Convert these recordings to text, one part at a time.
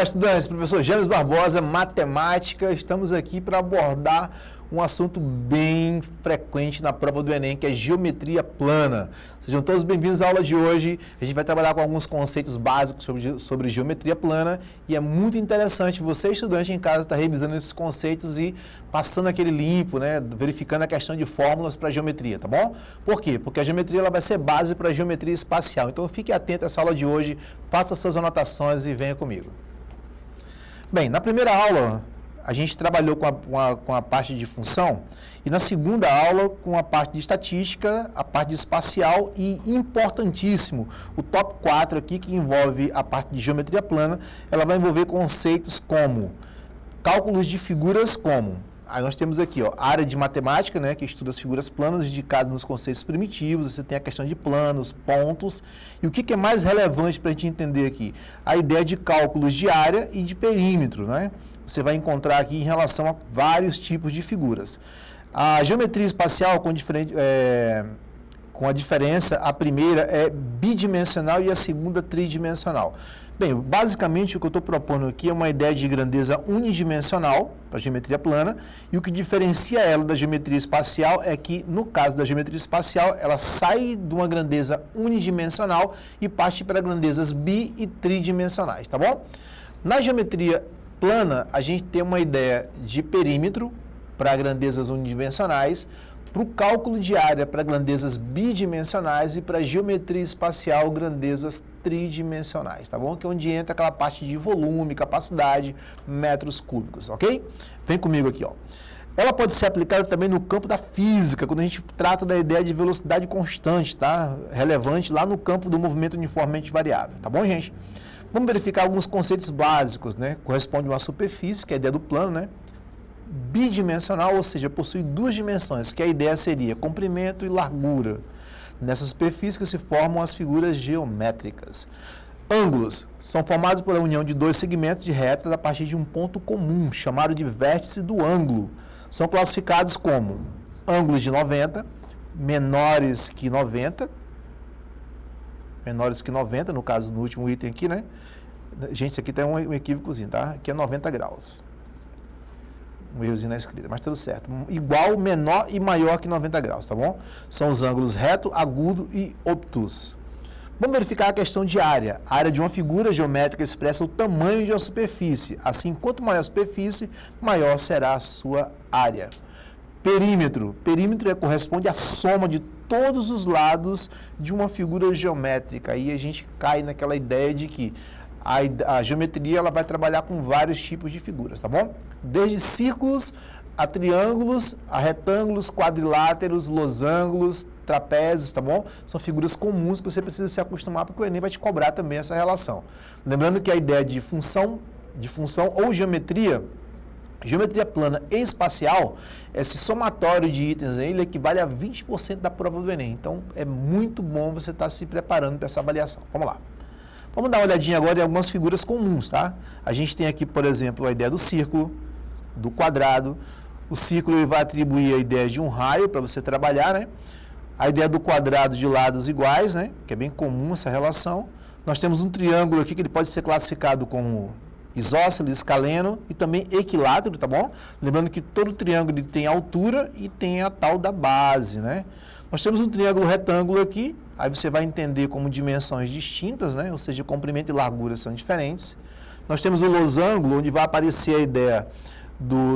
Olá, estudantes, professor James Barbosa, matemática. Estamos aqui para abordar um assunto bem frequente na prova do Enem, que é geometria plana. Sejam todos bem-vindos à aula de hoje. A gente vai trabalhar com alguns conceitos básicos sobre geometria plana e é muito interessante você, estudante em casa, estar revisando esses conceitos e passando aquele limpo, né, verificando a questão de fórmulas para geometria, tá bom? Por quê? Porque a geometria ela vai ser base para a geometria espacial. Então fique atento a essa aula de hoje, faça suas anotações e venha comigo. Bem, na primeira aula a gente trabalhou com a parte de função e na segunda aula com a parte de estatística, a parte de espacial e, importantíssimo, o top 4 aqui que envolve a parte de geometria plana, ela vai envolver conceitos como cálculos de figuras como... Aí nós temos aqui, ó, a área de matemática, né, que estuda as figuras planas dedicadas nos conceitos primitivos, você tem a questão de planos, pontos, e o que é mais relevante para a gente entender aqui? A ideia de cálculos de área e de perímetro, né? Você vai encontrar aqui em relação a vários tipos de figuras. A geometria espacial, com a diferença, a primeira é bidimensional e a segunda tridimensional. Bem, basicamente o que eu estou propondo aqui é uma ideia de grandeza unidimensional para a geometria plana e o que diferencia ela da geometria espacial é que, no caso da geometria espacial, ela sai de uma grandeza unidimensional e parte para grandezas bi e tridimensionais, tá bom? Na geometria plana, a gente tem uma ideia de perímetro para grandezas unidimensionais, para o cálculo de área para grandezas bidimensionais e para geometria espacial grandezas tridimensionais, tá bom? Que é onde entra aquela parte de volume, capacidade, metros cúbicos, ok? Vem comigo aqui, ó. Ela pode ser aplicada também no campo da física, quando a gente trata da ideia de velocidade constante, tá? Relevante lá no campo do movimento uniformemente variável, tá bom, gente? Vamos verificar alguns conceitos básicos, né? Corresponde a uma superfície, que é a ideia do plano, né? Bidimensional, ou seja, possui duas dimensões, que a ideia seria comprimento e largura. Nessa superfície que se formam as figuras geométricas. Ângulos são formados pela união de dois segmentos de retas a partir de um ponto comum, chamado de vértice do ângulo. São classificados como ângulos de 90, menores que 90, no caso, no último item aqui, né? Gente, isso aqui tem um equívocozinho, tá? Aqui é 90 graus. Um errozinho na escrita, mas tudo certo. Igual, menor e maior que 90 graus, tá bom? São os ângulos reto, agudo e obtuso. Vamos verificar a questão de área. A área de uma figura geométrica expressa o tamanho de uma superfície. Assim, quanto maior a superfície, maior será a sua área. Perímetro. Perímetro corresponde à soma de todos os de uma figura geométrica. Aí a gente cai naquela ideia de que a geometria ela vai trabalhar com vários tipos de figuras, tá bom? Desde círculos a triângulos, a retângulos, quadriláteros, losangos, trapézios, tá bom? São figuras comuns que você precisa se acostumar porque o Enem vai te cobrar também essa relação. Lembrando que a ideia de função ou geometria plana e espacial, esse somatório de itens aí, ele equivale a 20% da prova do Enem. Então, é muito bom você estar se preparando para essa avaliação. Vamos lá. Vamos dar uma olhadinha agora em algumas figuras comuns, tá? A gente tem aqui, por exemplo, a ideia do círculo, do quadrado. O círculo ele vai atribuir a ideia de um raio para você trabalhar, né? A ideia do quadrado de lados iguais, né? Que é bem comum essa relação. Nós temos um triângulo aqui que ele pode ser classificado como isósceles, escaleno e também equilátero, tá bom? Lembrando que todo triângulo ele tem altura e tem a tal da base, né? Nós temos um triângulo retângulo aqui, aí você vai entender como dimensões distintas, né? Ou seja, comprimento e largura são diferentes. Nós temos o losango, onde vai aparecer a ideia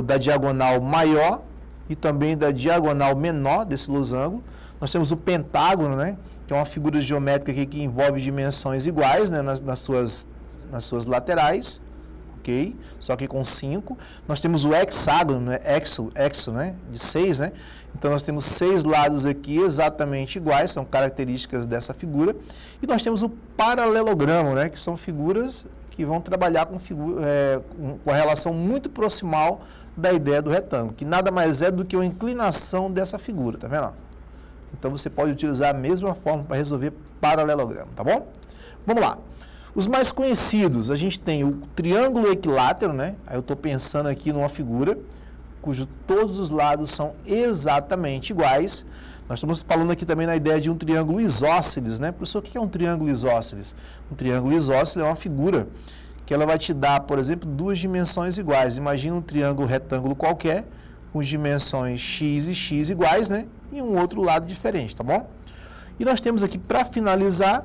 da diagonal maior e também da diagonal menor desse losango. Nós temos o pentágono, né? Que é uma figura geométrica aqui que envolve dimensões iguais, né? nas suas laterais. Okay? Só que com 5. Nós temos o hexágono, né? Hexo, né? De 6, né? Então, nós temos 6 lados aqui exatamente iguais, são características dessa figura. E nós temos o paralelogramo, né? Que são figuras que vão trabalhar com a relação muito proximal da ideia do retângulo, que nada mais é do que uma inclinação dessa figura, tá vendo? Então, você pode utilizar a mesma forma para resolver paralelogramo, tá bom? Vamos lá. Os mais conhecidos, a gente tem o triângulo equilátero, né? Aí eu estou pensando aqui numa figura cujo todos os lados são exatamente iguais. Nós estamos falando aqui também na ideia de um triângulo isósceles, né? Professor, o que é um triângulo isósceles? Um triângulo isósceles é uma figura que ela vai te dar, por exemplo, duas dimensões iguais. Imagina um triângulo retângulo qualquer, com dimensões x e x iguais, né? E um outro lado diferente, tá bom? E nós temos aqui, para finalizar,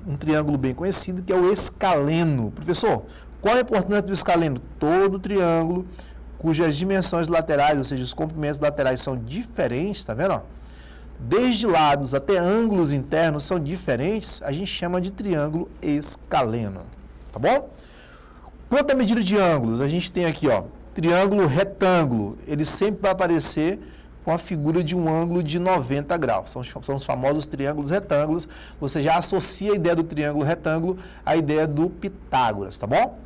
um triângulo bem conhecido, que é o escaleno. Professor, qual a importância do escaleno? Todo triângulo cujas dimensões laterais, ou seja, os comprimentos laterais são diferentes, tá vendo? Ó? Desde lados até ângulos internos são diferentes, a gente chama de triângulo escaleno, tá bom? Quanto à medida de ângulos, a gente tem aqui, ó, triângulo retângulo, ele sempre vai aparecer com a figura de um ângulo de 90 graus. São os famosos triângulos retângulos. Você já associa a ideia do triângulo retângulo à ideia do Pitágoras, tá bom?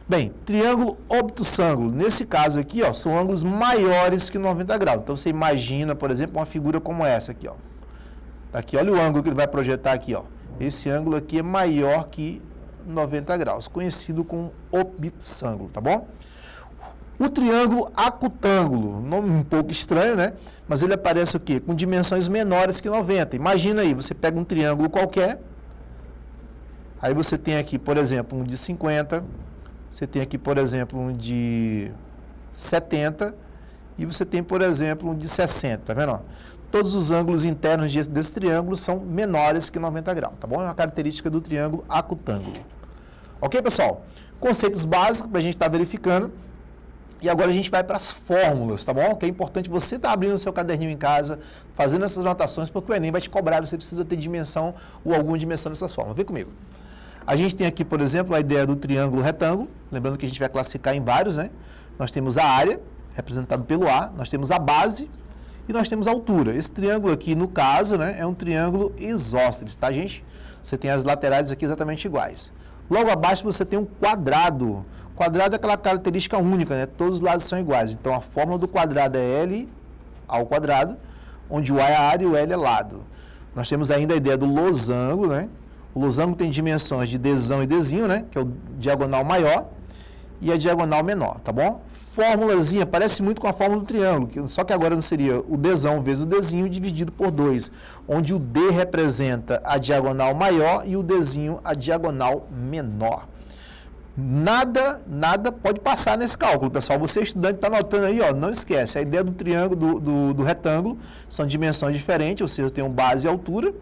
Bem, triângulo obtusângulo, nesse caso aqui, ó, são ângulos maiores que 90 graus. Então, você imagina, por exemplo, uma figura como essa aqui, ó. Aqui, olha o ângulo que ele vai projetar aqui, ó. Esse ângulo aqui é maior que 90 graus, conhecido como obtusângulo, tá bom? O triângulo acutângulo, nome um pouco estranho, né? Mas ele aparece o quê? Com dimensões menores que 90. Imagina aí, você pega um triângulo qualquer, aí você tem aqui, por exemplo, um de 50, você tem aqui, por exemplo, um de 70 e você tem, por exemplo, um de 60, tá vendo? Ó? Todos os ângulos internos desse triângulo são menores que 90 graus, tá bom? É uma característica do triângulo acutângulo. Ok, pessoal? Conceitos básicos para a gente estar verificando. E agora a gente vai para as fórmulas, tá bom? Que é importante você estar abrindo o seu caderninho em casa, fazendo essas anotações, porque o Enem vai te cobrar, você precisa ter dimensão ou alguma dimensão dessas fórmulas. Vem comigo. A gente tem aqui, por exemplo, a ideia do triângulo retângulo, lembrando que a gente vai classificar em vários, né? Nós temos a área, representado pelo A, nós temos a base e nós temos a altura. Esse triângulo aqui, no caso, né, é um triângulo isósceles, tá, gente? Você tem as laterais aqui exatamente iguais. Logo abaixo você tem um quadrado. Quadrado é aquela característica única, né? Todos os lados são iguais. Então, a fórmula do quadrado é L ao quadrado, onde o A é a área e o L é lado. Nós temos ainda a ideia do losango, né? O losango tem dimensões de Dzão e Dzinho, né? Que é o diagonal maior e a diagonal menor, tá bom? Fórmulazinha, parece muito com a fórmula do triângulo, só que agora não seria o Dzão vezes o Dzinho dividido por 2, onde o D representa a diagonal maior e o Dzinho a diagonal menor. Nada pode passar nesse cálculo, pessoal. Você, estudante, está anotando aí, ó, não esquece. A ideia do triângulo, do retângulo, são dimensões diferentes, ou seja, tem um base e altura,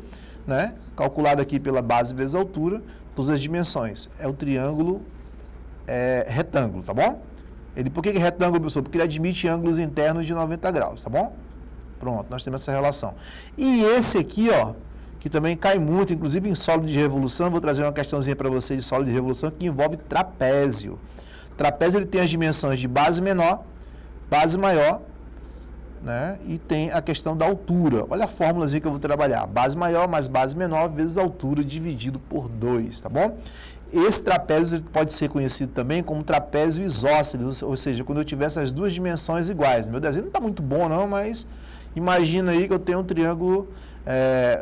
né? Calculado aqui pela base vezes a altura, todas as dimensões. É o triângulo retângulo, tá bom? Por que é retângulo, professor? Porque ele admite ângulos internos de 90 graus, tá bom? Pronto, nós temos essa relação. E esse aqui, ó, que também cai muito, inclusive em sólido de revolução, vou trazer uma questãozinha para vocês de sólido de revolução, que envolve trapézio. Trapézio, ele tem as dimensões de base menor, base maior, né? E tem a questão da altura. Olha a fórmulazinha que eu vou trabalhar. Base maior mais base menor vezes altura dividido por 2, tá bom? Esse trapézio pode ser conhecido também como trapézio isósceles, ou seja, quando eu tiver essas duas dimensões iguais. Meu desenho não está muito bom não, mas imagina aí que eu tenho um triângulo,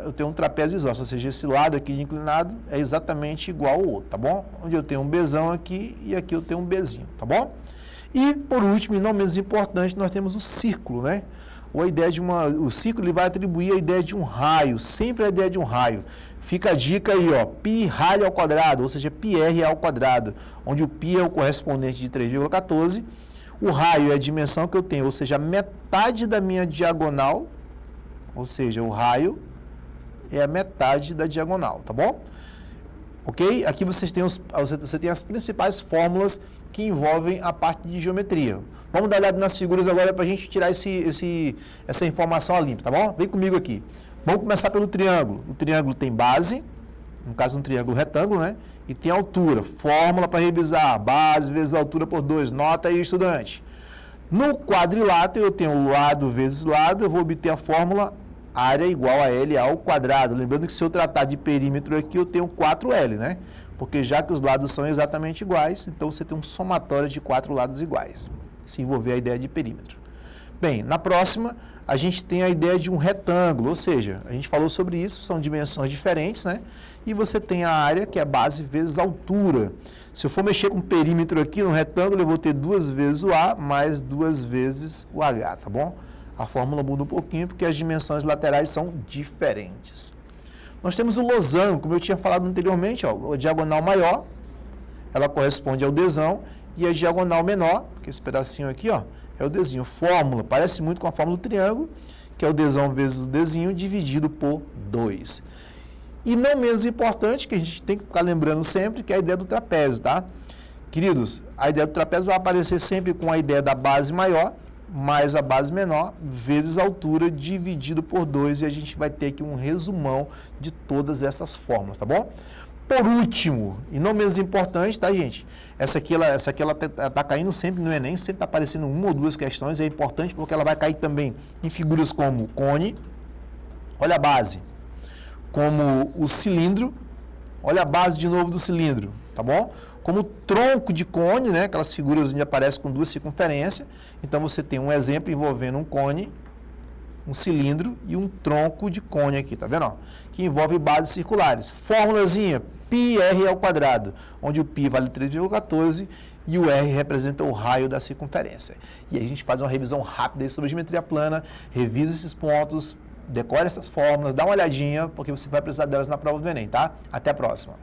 eu tenho um trapézio isósceles, ou seja, esse lado aqui de inclinado é exatamente igual ao outro, tá bom? Onde eu tenho um Bzão aqui e aqui eu tenho um Bzinho, tá bom? E, por último, e não menos importante, nós temos o círculo, né? Ou a ideia de o círculo ele vai atribuir a ideia de um raio, sempre a ideia de um raio. Fica a dica aí, ó, π raio ao quadrado, ou seja, πr ao quadrado, onde o π é o correspondente de 3,14, o raio é a dimensão que eu tenho, ou seja, metade da minha diagonal, ou seja, o raio é a metade da diagonal, tá bom? Ok? Aqui você tem as principais fórmulas que envolvem a parte de geometria. Vamos dar uma olhada nas figuras agora para a gente tirar essa informação a limpo, tá bom? Vem comigo aqui. Vamos começar pelo triângulo. O triângulo tem base, no caso um triângulo retângulo, né? E tem altura. Fórmula para revisar, base vezes altura por 2. Nota aí, estudante. No quadrilátero eu tenho lado vezes lado, eu vou obter a fórmula área igual a L ao quadrado. Lembrando que se eu tratar de perímetro aqui, eu tenho 4L, né? Porque já que os lados são exatamente iguais, então você tem um somatório de 4 lados iguais, se envolver a ideia de perímetro. Bem, na próxima, a gente tem a ideia de um retângulo, ou seja, a gente falou sobre isso, são dimensões diferentes, né? E você tem a área, que é base vezes altura. Se eu for mexer com perímetro aqui no retângulo, eu vou ter 2 vezes o A mais 2 vezes o H, tá bom? A fórmula muda um pouquinho porque as dimensões laterais são diferentes. Nós temos o losango, como eu tinha falado anteriormente, ó, a diagonal maior ela corresponde ao Dzão, e a diagonal menor, que esse pedacinho aqui, ó, é o Dzinho. Fórmula, parece muito com a fórmula do triângulo, que é o Dzão vezes o Dzinho dividido por 2. E não menos importante, que a gente tem que ficar lembrando sempre, que é a ideia do trapézio, tá? Queridos, a ideia do trapézio vai aparecer sempre com a ideia da base maior, mais a base menor, vezes a altura, dividido por 2, e a gente vai ter aqui um resumão de todas essas fórmulas, tá bom? Por último, e não menos importante, tá, gente? Essa aqui ela tá caindo sempre no Enem, sempre tá aparecendo uma ou duas questões, é importante porque ela vai cair também em figuras como cone, olha a base, como o cilindro, olha a base de novo do cilindro, tá bom? Como o tronco de cone, né? Aquelas figuras onde aparecem com duas circunferências. Então, você tem um exemplo envolvendo um cone, um cilindro e um tronco de cone aqui, tá vendo? Ó? Que envolve bases circulares. Fórmulazinha, πr ao quadrado, onde o π vale 3,14 e o r representa o raio da circunferência. E aí a gente faz uma revisão rápida aí sobre geometria plana, revisa esses pontos, decore essas fórmulas, dá uma olhadinha, porque você vai precisar delas na prova do Enem, tá? Até a próxima.